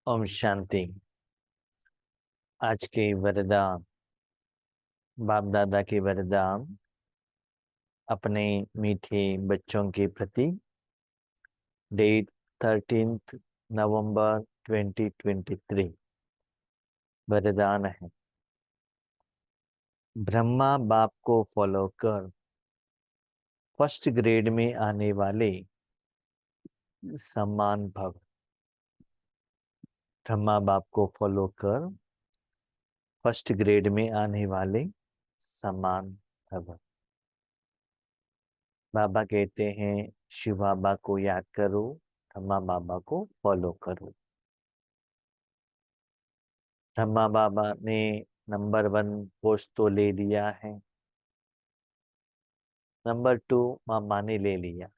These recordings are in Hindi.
ओम शांति। आज के वरदान, बाप दादा के वरदान अपने मीठे बच्चों के प्रति। डेट 13 नवंबर 2023। वरदान है, ब्रह्मा बाप को फॉलो कर फर्स्ट ग्रेड में आने वाले सम्मान भव। ब्रह्मा बाप को फॉलो कर फर्स्ट ग्रेड में आने वाले सम्मान भव। बाबा कहते हैं शिव बाबा को याद करो, ब्रह्मा बाबा को फॉलो करो। ब्रह्मा बाबा ने नंबर 1 पोस्ट तो ले लिया है, नंबर 2 मामा ने ले लिया,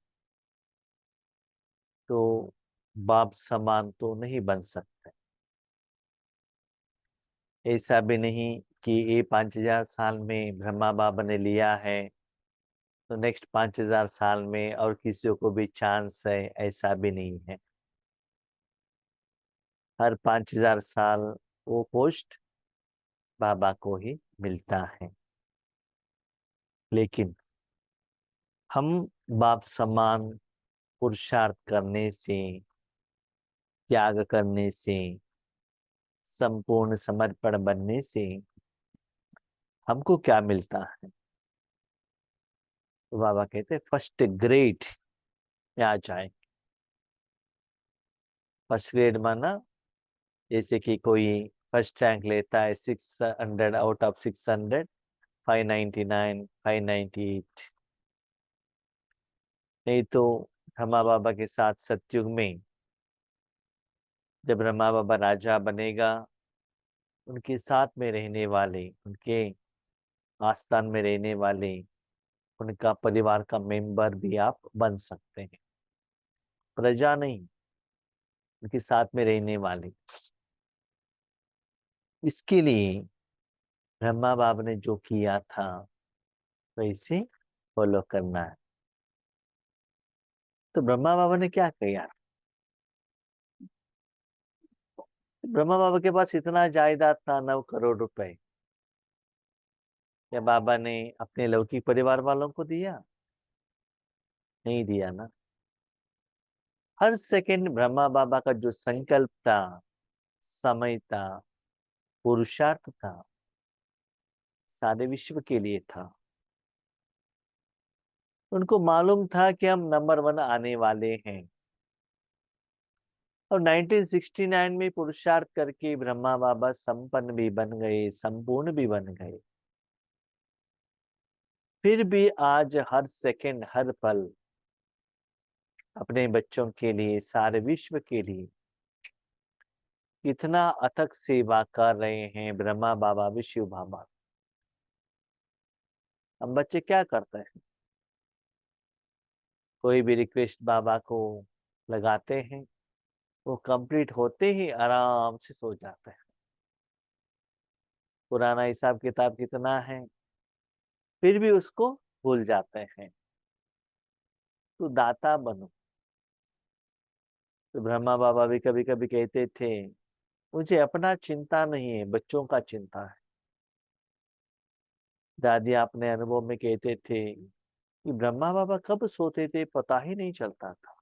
तो बाप समान तो नहीं बन सकते। ऐसा भी नहीं कि ये 5000 साल में ब्रह्मा बाबा ने लिया है तो नेक्स्ट 5000 साल में और किसी को भी चांस है, ऐसा भी नहीं है। हर 5000 साल वो पोस्ट बाबा को ही मिलता है। लेकिन हम बाप समान पुरुषार्थ करने से, त्याग करने से, संपूर्ण समर्पण बनने से हमको क्या मिलता है? तो बाबा कहते हैं फर्स्ट ग्रेड में आ जाए। फर्स्ट ग्रेड माना जैसे कि कोई फर्स्ट रैंक लेता है 600 आउट ऑफ 600, 599, 598। नहीं तो ब्रह्मा बाबा के साथ सतयुग में जब ब्रह्मा बाबा राजा बनेगा, उनके साथ में रहने वाले, उनके आस्थान में रहने वाले, उनका परिवार का मेंबर भी आप बन सकते हैं। प्रजा नहीं, उनके साथ में रहने वाले। इसके लिए ब्रह्मा बाबा ने जो किया था वैसे फॉलो करना है। तो ब्रह्मा बाबा ने क्या किया? ब्रह्मा बाबा के पास इतना जायदाद था, 9 करोड़ रुपए। क्या बाबा ने अपने लौकिक परिवार वालों को दिया? नहीं दिया ना। हर सेकंड ब्रह्मा बाबा का जो संकल्प था, समय था, पुरुषार्थ था, सारे विश्व के लिए था। उनको मालूम था कि हम नंबर 1 आने वाले हैं। और 1969 में पुरुषार्थ करके ब्रह्मा बाबा संपन्न भी बन गए, संपूर्ण भी बन गए। फिर भी आज हर सेकंड, हर पल अपने बच्चों के लिए, सारे विश्व के लिए इतना अथक सेवा कर रहे हैं ब्रह्मा बाबा, विष्णु बाबा। हम बच्चे क्या करते हैं? कोई भी रिक्वेस्ट बाबा को लगाते हैं, वो कंप्लीट होते ही आराम से सो जाते हैं। पुराना हिसाब किताब कितना है, फिर भी उसको भूल जाते हैं। तो दाता बनो। तो ब्रह्मा बाबा भी कभी कभी कहते थे मुझे अपना चिंता नहीं है, बच्चों का चिंता है। दादी अपने अनुभव में कहते थे कि ब्रह्मा बाबा कब सोते थे पता ही नहीं चलता था।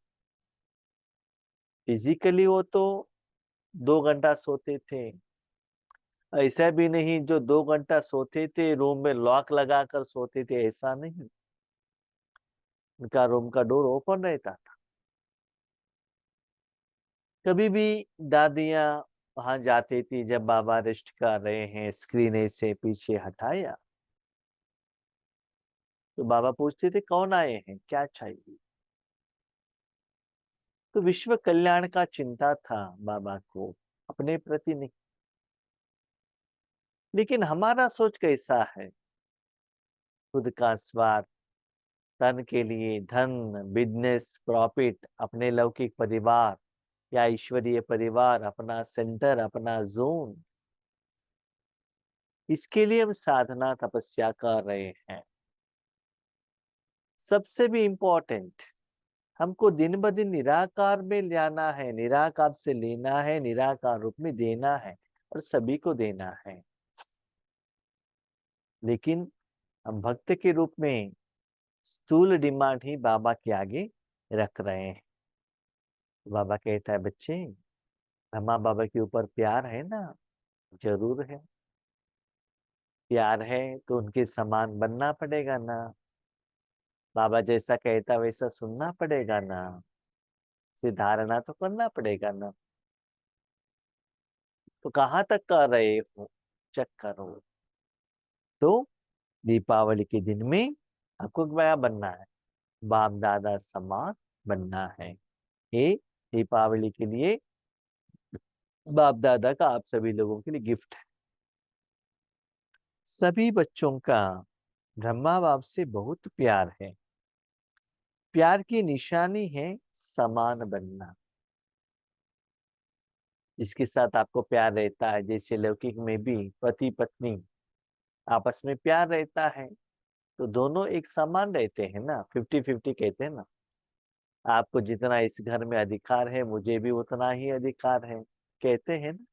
फिजिकली वो तो 2 घंटा सोते थे। ऐसा भी नहीं जो 2 घंटा सोते थे रूम में लॉक लगाकर सोते थे, ऐसा नहीं। उनका रूम का डोर ओपन रहता था। कभी भी दादियां वहां जाती थी जब बाबा रेस्ट कर रहे हैं, स्क्रीन से पीछे हटाया तो बाबा पूछते थे कौन आए हैं, क्या चाहिए। तो विश्व कल्याण का चिंता था बाबा को, अपने प्रति नहीं। लेकिन हमारा सोच कैसा है? खुद का स्वार्थ, धन के लिए धन, बिजनेस, प्रॉफिट, अपने लौकिक परिवार या ईश्वरीय परिवार, अपना सेंटर, अपना जोन। इसके लिए हम साधना तपस्या कर रहे हैं। सबसे भी इंपॉर्टेंट, हमको दिन ब दिन निराकार में लाना है, निराकार से लेना है, निराकार रूप में देना है और सभी को देना है। लेकिन हम भक्त के रूप में स्थूल डिमांड ही बाबा के आगे रख रहे हैं। बाबा कहता है, बच्चे ब्रह्मा बाबा के ऊपर प्यार है ना? जरूर है। प्यार है तो उनके समान बनना पड़ेगा ना? बाबा जैसा कहता वैसा सुनना पड़ेगा ना? से धारणा तो करना पड़ेगा ना? तो कहाँ तक कर रहे हो? चेक करो। तो दीपावली के दिन में आपको क्या बनना है? बाप दादा समान बनना है। ये दीपावली के लिए बाप दादा का आप सभी लोगों के लिए गिफ्ट है। सभी बच्चों का ब्रह्मा बाप से बहुत प्यार है। प्यार की निशानी है समान बनना। जिसके साथ आपको प्यार रहता है, जैसे लौकिक में भी पति पत्नी आपस में प्यार रहता है, तो दोनों एक समान रहते हैं ना, 50-50 कहते हैं ना। आपको जितना इस घर में अधिकार है, मुझे भी उतना ही अधिकार है, कहते हैं ना,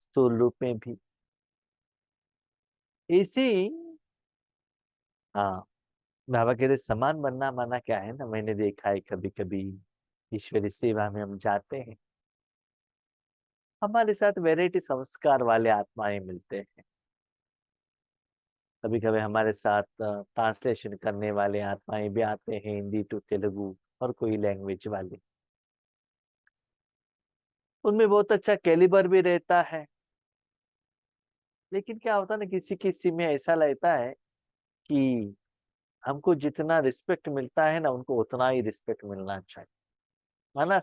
स्थूल रूप में भी। इसी हाँ, बाबा कहते समान बनना माना क्या है ना, मैंने देखा है कभी कभी ईश्वरी सेवा में हम जाते हैं, हमारे साथ वैरायटी संस्कार वाले आत्माएं मिलते हैं। कभी कभी हमारे साथ ट्रांसलेशन करने वाले आत्माएं भी आते हैं, हिंदी टू तेलुगु और कोई लैंग्वेज वाले। उनमें बहुत अच्छा कैलिबर भी रहता है। लेकिन क्या होता है ना, किसी किसी में ऐसा लगता है कि हमको जितना रिस्पेक्ट मिलता है ना, उनको उतना ही रिस्पेक्ट मिलना चाहिए। माना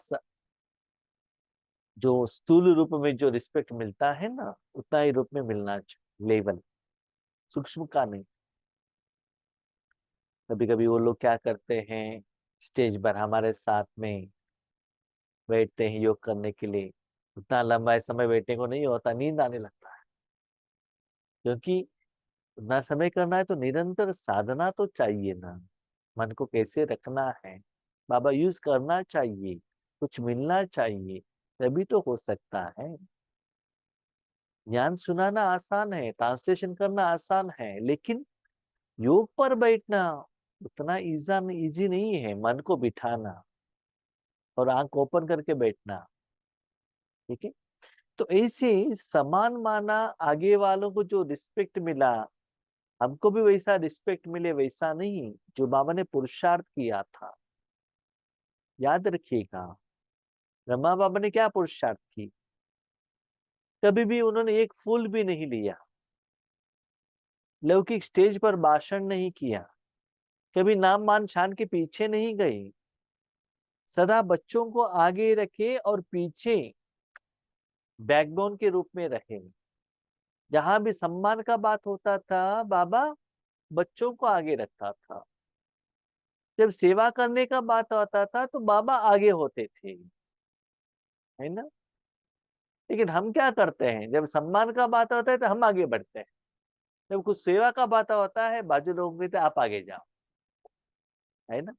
जो स्थूल रूप में जो रिस्पेक्ट मिलता है ना, उतना ही रूप में मिलना चाहिए, लेवल सूक्ष्म का नहीं। कभी कभी वो लोग क्या करते हैं, स्टेज पर हमारे साथ में बैठते हैं योग करने के लिए, उतना लंबा समय बैठने को नहीं होता, नींद आने लगता है। क्योंकि उतना समय करना है तो निरंतर साधना तो चाहिए ना। मन को कैसे रखना है, बाबा यूज करना चाहिए, कुछ मिलना चाहिए, तभी तो हो सकता है। ज्ञान सुनाना आसान है, ट्रांसलेशन करना आसान है, लेकिन योग पर बैठना उतना इजी नहीं है। मन को बिठाना और आंख ओपन करके बैठना, ठीक है। तो ऐसे समान माना, आगे वालों को जो रिस्पेक्ट मिला, हमको भी वैसा रिस्पेक्ट मिले, वैसा नहीं जो बाबा ने पुरुषार्थ किया था। याद रखिएगा, ब्रह्मा बाबा ने क्या पुरुषार्थ की? कभी भी उन्होंने एक फूल भी नहीं लिया, लौकिक स्टेज पर भाषण नहीं किया, कभी नाम मान शान के पीछे नहीं गए, सदा बच्चों को आगे रखे और पीछे बैकबोन के रूप में रहे। जहां भी सम्मान का बात होता था, बाबा बच्चों को आगे रखता था। जब सेवा करने का बात आता था तो बाबा आगे होते थे, है ना। लेकिन हम क्या करते हैं, जब सम्मान का बात होता है तो हम आगे बढ़ते हैं, जब कुछ सेवा का बात होता है बाजू लोग कहते हैं आप आगे जाओ, है ना।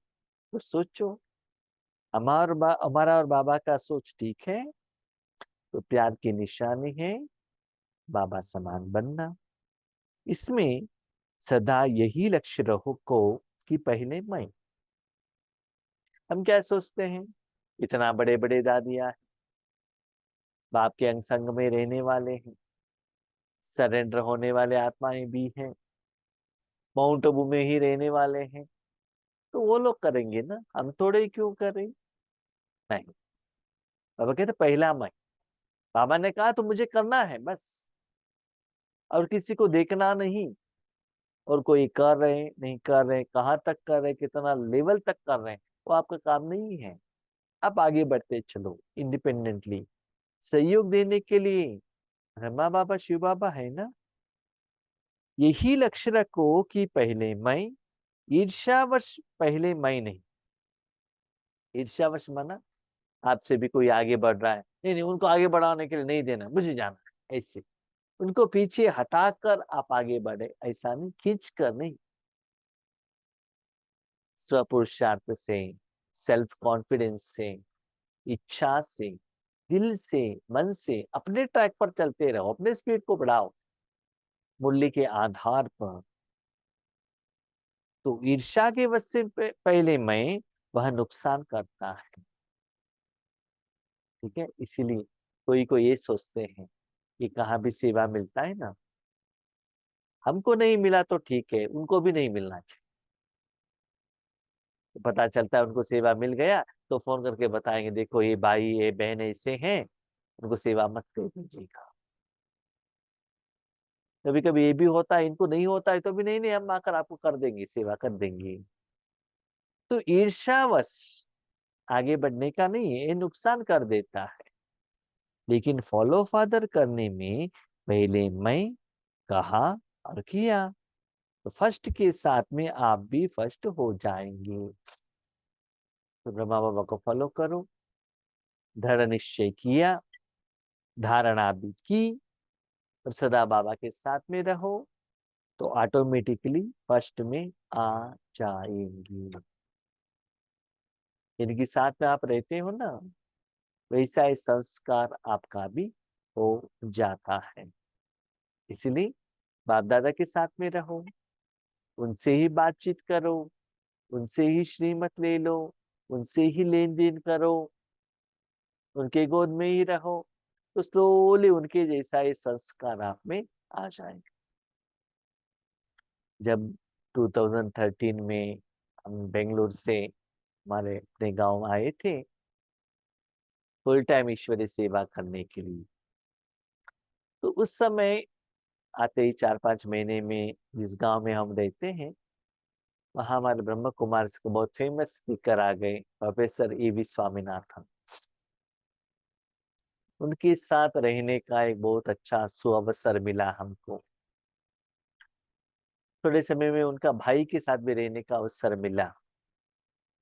तो सोचो, हमारा और बाबा का सोच ठीक है तो प्यार की निशानी है बाबा समान बनना। इसमें सदा यही लक्ष्य रहो को कि पहले मैं। हम क्या सोचते हैं, इतना बड़े बड़े दादिया है, बाप के अंग संग में रहने वाले हैं, सरेंडर होने वाले आत्माएं भी हैं, माउंट आबू में ही रहने वाले हैं, तो वो लोग करेंगे ना, हम थोड़े ही क्यों करें? नहीं, बाबा कहते पहला मैं। बाबा ने कहा तो मुझे करना है बस, और किसी को देखना नहीं। और कोई कर रहे नहीं कर रहे, कहाँ तक कर रहे, कितना लेवल तक कर रहे हैं, वो आपका काम नहीं है। आप आगे बढ़ते चलो इंडिपेंडेंटली। सहयोग देने के लिए ब्रह्मा बाबा शिव बाबा है ना। यही लक्ष्य रखो कि पहले मैं, ईर्ष्यावश पहले मैं नहीं। ईर्ष्यावश माना आपसे भी कोई आगे बढ़ रहा है, नहीं नहीं उनको आगे बढ़ाने के लिए नहीं देना, मुझे जाना है, ऐसे उनको पीछे हटाकर आप आगे बढ़े, ऐसा नहीं, खींच कर नहीं, स्वपुरुषार्थ से सेल्फ कॉन्फिडेंस से, इच्छा से, दिल से, मन से अपने ट्रैक पर चलते रहो, अपने स्पीड को बढ़ाओ मूल्य के आधार पर। तो ईर्ष्या के वश से पहले मैं, वह नुकसान करता है। ठीक है, इसीलिए कोई को ये सोचते हैं कि कहाँ भी सेवा मिलता है ना, हमको नहीं मिला तो ठीक है, उनको भी नहीं मिलना चाहिए। तो पता चलता है उनको सेवा मिल गया तो फोन करके बताएंगे, देखो ये भाई ये बहन ऐसे हैं, उनको सेवा मत कर दीजिएगा। कभी कभी ये भी होता है, इनको नहीं होता है तो भी नहीं नहीं हम आकर आपको कर देंगे, सेवा कर देंगे। तो ईर्ष्यावश आगे बढ़ने का नहीं है, ये नुकसान कर देता है। लेकिन फॉलो फादर करने में पहले मैं, कहा और किया, तो फर्स्ट के साथ में आप भी फर्स्ट हो जाएंगे। तो ब्रह्मा बाबा को फॉलो करो, दृढ़ निश्चय किया, धारणा भी की, और सदा बाबा के साथ में रहो, तो ऑटोमेटिकली फर्स्ट में आ जाएंगे। इनके साथ में आप रहते हो ना, वैसा ही संस्कार आपका भी हो जाता है। इसलिए बाप दादा के साथ में रहो, उनसे ही बातचीत करो, उनसे ही श्रीमत ले लो, उनसे ही लेन देन करो, उनके गोद में ही रहो, तो स्लोली उनके जैसा ही संस्कार आप में आ जाएंगे। जब 2013 में हम बेंगलुरु से हमारे अपने गांव आए थे फुल टाइम ईश्वरीय सेवा करने के लिए, तो उस समय आते ही 4-5 महीने में जिस गांव में हम रहते हैं, वहां हमारे ब्रह्म कुमार को बहुत फेमस स्पीकर आ गए, प्रोफेसर E.V. स्वामीनाथन। उनके साथ रहने का एक बहुत अच्छा सुअवसर मिला हमको। थोड़े समय में उनका भाई के साथ भी रहने का अवसर मिला।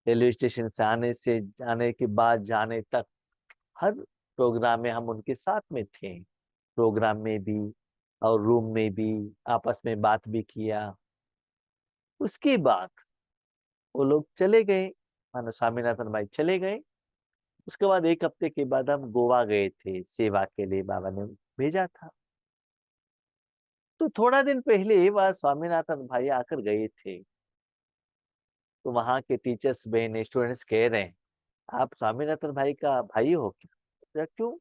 रेलवे स्टेशन से आने के बाद जाने तक हर प्रोग्राम में हम उनके साथ में थे, प्रोग्राम में भी और रूम में भी, आपस में बात भी किया। उसके बाद वो लोग चले गए, मानो स्वामीनाथन भाई चले गए। उसके बाद 1 हफ्ते के बाद हम गोवा गए थे, सेवा के लिए बाबा ने भेजा था। तो थोड़ा दिन पहले वह स्वामीनाथन भाई आकर गए थे, तो वहां के टीचर्स बहने स्टूडेंट्स कह रहे हैं, आप स्वामीनाथन भाई का भाई हो क्या? क्यों?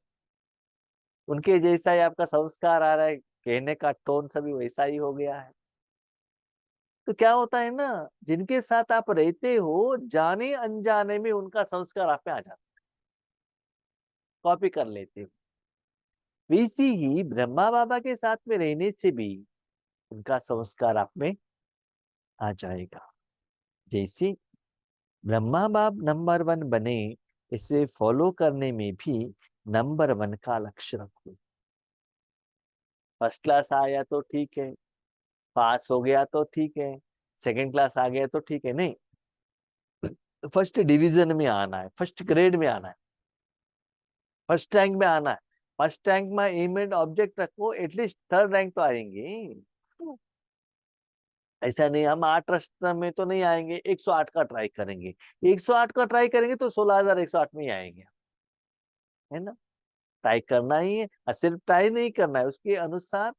उनके जैसा ही आपका संस्कार आ रहा है, कहने का टोन सभी वैसा ही हो गया है। तो क्या होता है ना, जिनके साथ आप रहते हो, जाने अनजाने में उनका संस्कार आप में आ जाता है, कॉपी कर लेते हो। वैसे ही ब्रह्मा बाबा के साथ में रहने से भी उनका संस्कार आप में आ जाएगा। जैसे ब्रह्मा बाप नंबर 1 बने, इसे फॉलो करने में भी नंबर 1 का लक्ष्य रखो। फर्स्ट क्लास आया तो ठीक है, पास हो गया तो ठीक है, सेकंड क्लास आ गया तो ठीक है, नहीं, फर्स्ट डिवीजन में आना है, फर्स्ट ग्रेड में आना है, फर्स्ट रैंक में आना है। फर्स्ट रैंक में एम एंड ऑब्जेक्ट रखो, एटलीस्ट थर्ड रैंक तो आएंगे। ऐसा नहीं हम 8 रास्ते में तो नहीं आएंगे, 108 का ट्राई करेंगे। 108 का ट्राई करेंगे तो 16,108 में ही आएंगे, है ना। ट्राई करना ही है, और सिर्फ ट्राई नहीं करना है, उसके अनुसार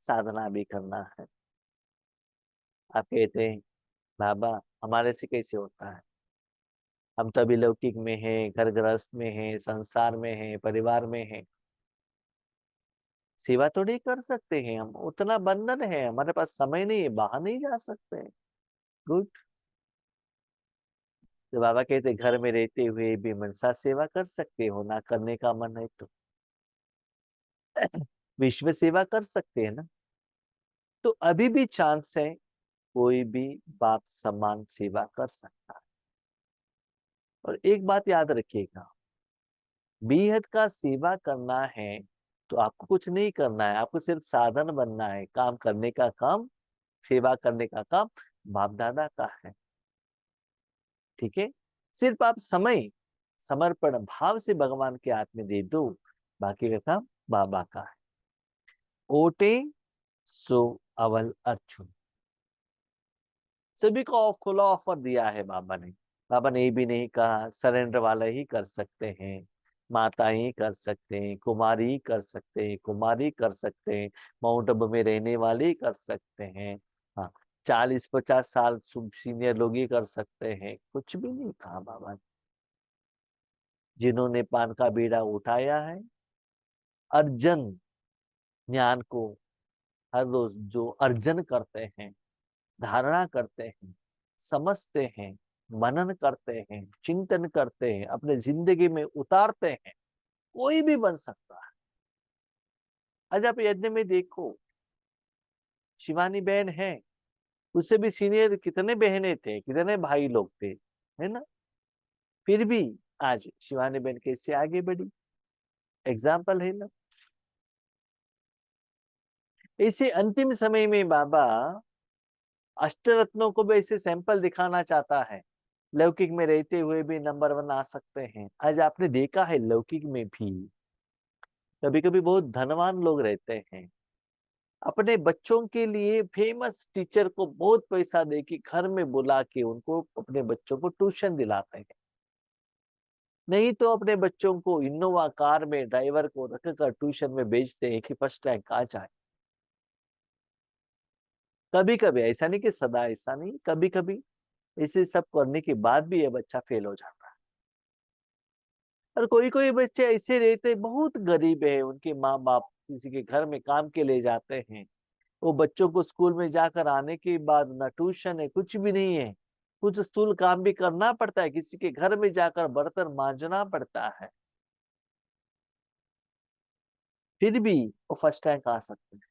साधना भी करना है। आप कहते हैं बाबा हमारे से कैसे होता है, हम तो अभी लौकिक में हैं, घर गृहस्थ में हैं, संसार में हैं, परिवार में हैं, सेवा तो नहीं कर सकते हैं, हम उतना बंधन है, हमारे पास समय नहीं है, बाहर नहीं जा सकते हैं। गुड। तो बाबा कहते घर में रहते हुए भी मनसा सेवा कर सकते हो, ना करने का मन है तो विश्व सेवा कर सकते हैं ना। तो अभी भी चांस है, कोई भी बाप समान सेवा कर सकता है। और एक बात याद रखिएगा, बेहद का सेवा करना है तो आपको कुछ नहीं करना है, आपको सिर्फ साधन बनना है, काम करने का काम, सेवा करने का काम बाप दादा का है। ठीक है, सिर्फ आप समय समर्पण भाव से भगवान के हाथ में दे दो, बाकी का काम बाबा का है। ओटे सो अवल अर्जुन, सभी को खुला ऑफर दिया है बाबा ने। बाबा ने ये भी नहीं कहा सरेंडर वाले ही कर सकते हैं, माता ही कर सकते हैं, कुमारी ही कर सकते हैं, कुमारी कर सकते हैं, माउंट आबू में रहने वाले ही कर सकते हैं। हाँ, 40-50 साल सीनियर लोग ही कर सकते हैं, कुछ भी नहीं कहा बाबा ने। जिन्होंने पान का बीड़ा उठाया है, अर्जन ज्ञान को हर रोज जो अर्जन करते हैं, धारणा करते हैं, समझते हैं, मनन करते हैं, चिंतन करते हैं, अपने जिंदगी में उतारते हैं, कोई भी बन सकता है। आज आप यज्ञ में देखो, शिवानी बहन है, उससे भी सीनियर कितने बहनें थे, कितने भाई लोग थे, है ना? फिर भी आज शिवानी बहन कैसे आगे बढ़ी, एग्जाम्पल है ना। ऐसे अंतिम समय में बाबा अष्टरत्नों को भी ऐसे सैंपल दिखाना चाहता है, लौकिक में रहते हुए भी नंबर 1 आ सकते हैं। आज आपने देखा है लौकिक में भी कभी कभी बहुत धनवान लोग रहते हैं, अपने बच्चों के लिए फेमस टीचर को बहुत पैसा दे के घर में बुला के उनको अपने बच्चों को ट्यूशन दिलाते हैं। नहीं तो अपने बच्चों को इनोवा कार में ड्राइवर को रखकर ट्यूशन में भेजते हैं कि फर्स्ट रैंक आ जाए। कभी कभी, ऐसा नहीं कि सदा, ऐसा नहीं, कभी कभी इसे सब करने के बाद भी ये बच्चा फेल हो जाता है। और कोई कोई बच्चे ऐसे रहते बहुत गरीब है, उनके माँ बाप किसी के घर में काम के ले जाते हैं, वो बच्चों को स्कूल में जाकर आने के बाद ना ट्यूशन है, कुछ भी नहीं है, कुछ स्थूल काम भी करना पड़ता है, किसी के घर में जाकर बर्तन मांजना पड़ता है, फिर भी वो फर्स्ट रैंक आ सकते हैं।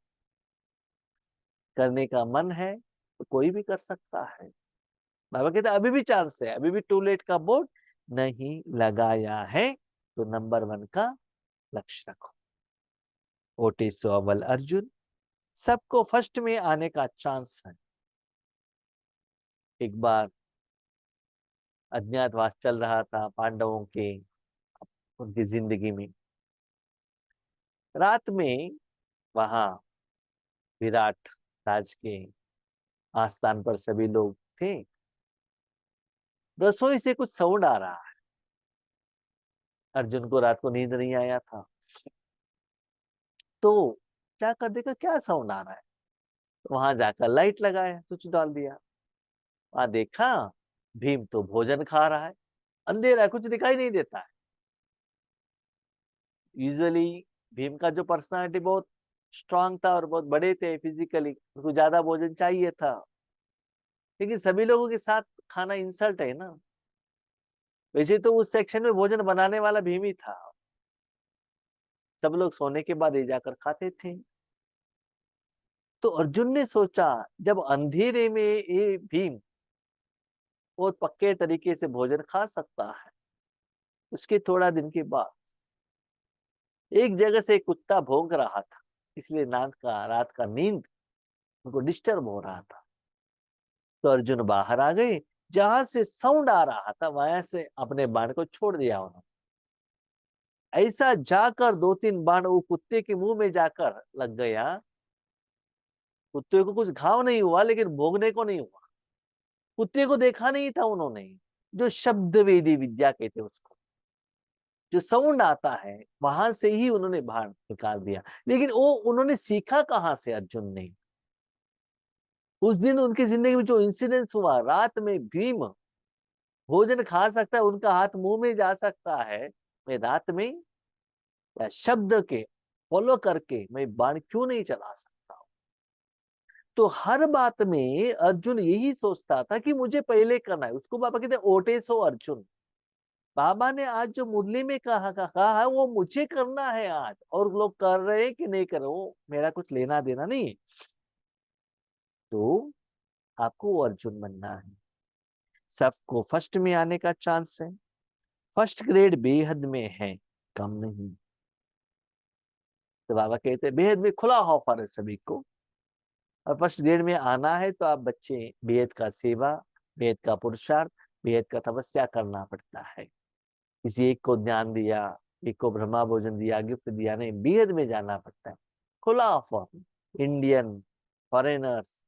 करने का मन है तो कोई भी कर सकता है। बाबा कहते अभी भी चांस है, अभी भी टू लेट का बोर्ड नहीं लगाया है, तो नंबर 1 का लक्ष्य रखो। ओटेसो अव्वल अर्जुन, सबको फर्स्ट में आने का चांस है। एक बार अज्ञातवास चल रहा था पांडवों के, उनकी जिंदगी में। रात में वहां विराट राज के आस्थान पर सभी लोग थे, रसोई से कुछ साउंड आ रहा है। अर्जुन को रात को नींद नहीं आया था, तो जाकर देखा क्या साउंड आ रहा है। तो वहां जाकर लाइट लगाया, स्विच डाल दिया, वहां देखा भीम तो भोजन खा रहा है, अंधेरा है, कुछ दिखाई नहीं देता है। यूजुअली भीम का जो पर्सनालिटी बहुत स्ट्रांग था और बहुत बड़े थे फिजिकली, उनको ज्यादा भोजन चाहिए था, लेकिन सभी लोगों के साथ खाना इंसल्ट है ना। वैसे तो उस सेक्शन में भोजन बनाने वाला भीम ही था, सब लोग सोने के बाद ये जाकर खाते थे। तो अर्जुन ने सोचा जब अंधेरे में ये भीम बहुत पक्के तरीके से भोजन खा सकता है, उसके थोड़ा दिन के बाद एक जगह से एक कुत्ता भौंक रहा था, इसलिए रात का नींद उनको डिस्टर्ब हो रहा था। तो अर्जुन बाहर आ गए, जहां से साउंड आ रहा था वहां से अपने बाण को छोड़ दिया उन्होंने। ऐसा जाकर 2-3 बाण वो कुत्ते के मुंह में जाकर लग गया। कुत्ते को कुछ घाव नहीं हुआ, लेकिन भोगने को नहीं हुआ। कुत्ते को देखा नहीं था उन्होंने, जो शब्द वेदी विद्या कहते उसको, जो साउंड आता है वहां से ही उन्होंने बाण निकाल दिया। लेकिन वो उन्होंने सीखा कहां से अर्जुन ने? उस दिन उनकी जिंदगी में जो इंसिडेंस हुआ, रात में भीम भोजन खा सकता है, उनका हाथ मुंह में जा सकता है, मैं रात में या शब्द के फॉलो करके मैं बाण क्यों नहीं चला सकता हूं? तो हर बात में अर्जुन यही सोचता था कि मुझे पहले करना है। उसको बाबा कहते ओटे सो अर्जुन। बाबा ने आज जो मुरली में कहा है वो मुझे करना है आज, और लोग कर रहे हैं कि नहीं कर रहे, वो मेरा कुछ लेना देना नहीं है। तो आपको वो अर्जुन बनना है। सबको फर्स्ट में आने का चांस है, फर्स्ट ग्रेड बेहद में है, कम नहीं। तो बाबा कहते हैं बेहद में खुला ऑफर है सभी को, और फर्स्ट ग्रेड में आना है तो आप बच्चे बेहद का सेवा, बेहद का पुरुषार्थ, बेहद का तपस्या करना पड़ता है। किसी एक को ज्ञान दिया, एक को ब्रह्मा भोजन दिया, गिफ्ट दिया, नहीं, बेहद में जाना पड़ता है। खुला ऑफर, इंडियन, फॉरेनर्स,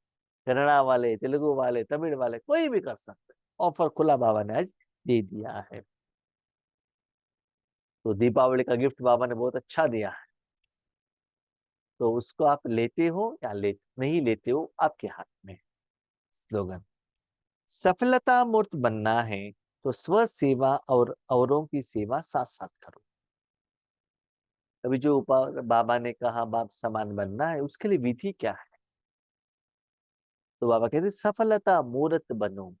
कन्नड़ा वाले, तेलुगु वाले, तमिल वाले, कोई भी कर सकते हैं। ऑफर खुला बाबा ने आज दे दिया है। तो दीपावली का गिफ्ट बाबा ने बहुत अच्छा दिया है, तो उसको आप लेते हो या नहीं लेते हो, आपके हाथ में है। स्लोगन, सफलता मूर्त बनना है तो स्व सेवा और औरों की सेवा साथ साथ करो। अभी जो बाबा ने कहा बाप समान बनना है, उसके लिए विधि क्या है? तो बाबा कहते सफलता मूर्त बनो,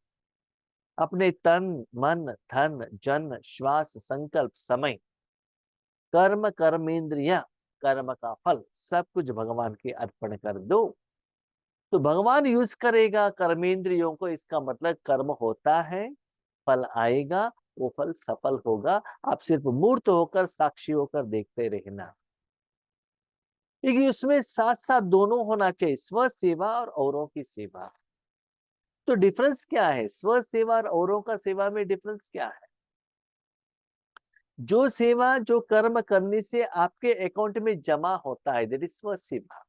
अपने तन मन धन जन श्वास संकल्प समय कर्म कर्मेंद्रिया कर्म का फल सब कुछ भगवान के अर्पण कर दो, तो भगवान यूज करेगा कर्मेंद्रियों को। इसका मतलब कर्म होता है, फल आएगा, वो फल सफल होगा। आप सिर्फ मूर्त होकर साक्षी होकर देखते रहना, क्योंकि उसमें साथ साथ दोनों होना चाहिए, स्व सेवा और औरों की सेवा। तो डिफरेंस क्या है स्व सेवा और औरों का सेवा में? डिफरेंस क्या है? जो सेवा जो कर्म करने से आपके अकाउंट में जमा होता है, दैट इज स्व सेवा।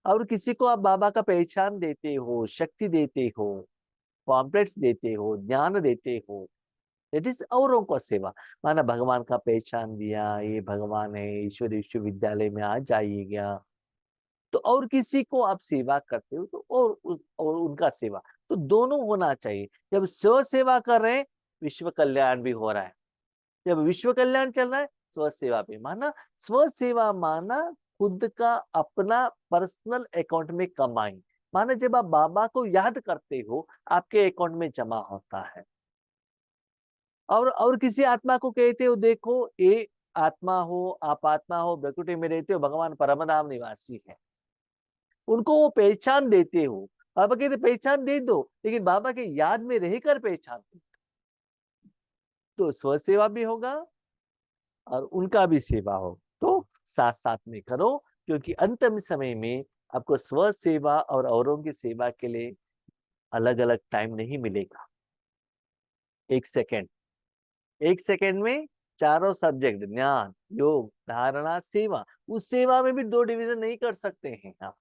और किसी को आप बाबा का पहचान देते हो, शक्ति देते हो, पॉम्पलेट्स देते हो, ज्ञान देते हो, दैट इज औरों को सेवा। माना भगवान का पहचान दिया, ये भगवान है, ईश्वर विश्वविद्यालय में आ जाइएगा, तो और किसी को आप सेवा करते हो तो और उनका सेवा, तो दोनों होना चाहिए। जब स्व सेवा कर रहे हैं, विश्व कल्याण भी हो रहा है। जब विश्व कल्याण चल रहा है, स्व सेवा भी माना। स्व सेवा माना खुद का अपना पर्सनल अकाउंट में कमाई, माना जब आप बाबा को याद करते हो, आपके अकाउंट में जमा होता है। और किसी आत्मा को कहते हो, देखो ये आत्मा हो, आप आत्मा हो, बैकुंठ में रहते हो, भगवान परमधाम निवासी है, उनको वो पहचान देते हो। बाबा कहते पहचान दे दो, लेकिन बाबा के याद में रहकर पहचान दो, तो स्व सेवा भी होगा और उनका भी सेवा हो, तो साथ साथ में करो। क्योंकि अंतिम समय में आपको स्व सेवा और औरों की सेवा के लिए अलग अलग टाइम नहीं मिलेगा। 1 सेकेंड, 1 सेकेंड में चारों सब्जेक्ट, ज्ञान योग धारणा सेवा, उस सेवा में भी 2 डिवीजन नहीं कर सकते हैं आप।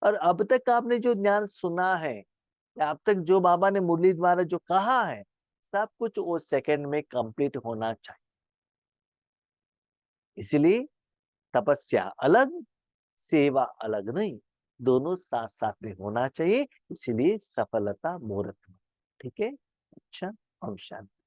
और अब तक आपने जो ज्ञान सुना है, या अब तक जो बाबा ने मुरली द्वारा जो कहा है, सब कुछ वो सेकंड में कंप्लीट होना चाहिए। इसलिए तपस्या अलग, सेवा अलग नहीं, दोनों साथ साथ में होना चाहिए। इसलिए सफलता मुहूर्त में। ठीक है, अच्छा, ओम शांति।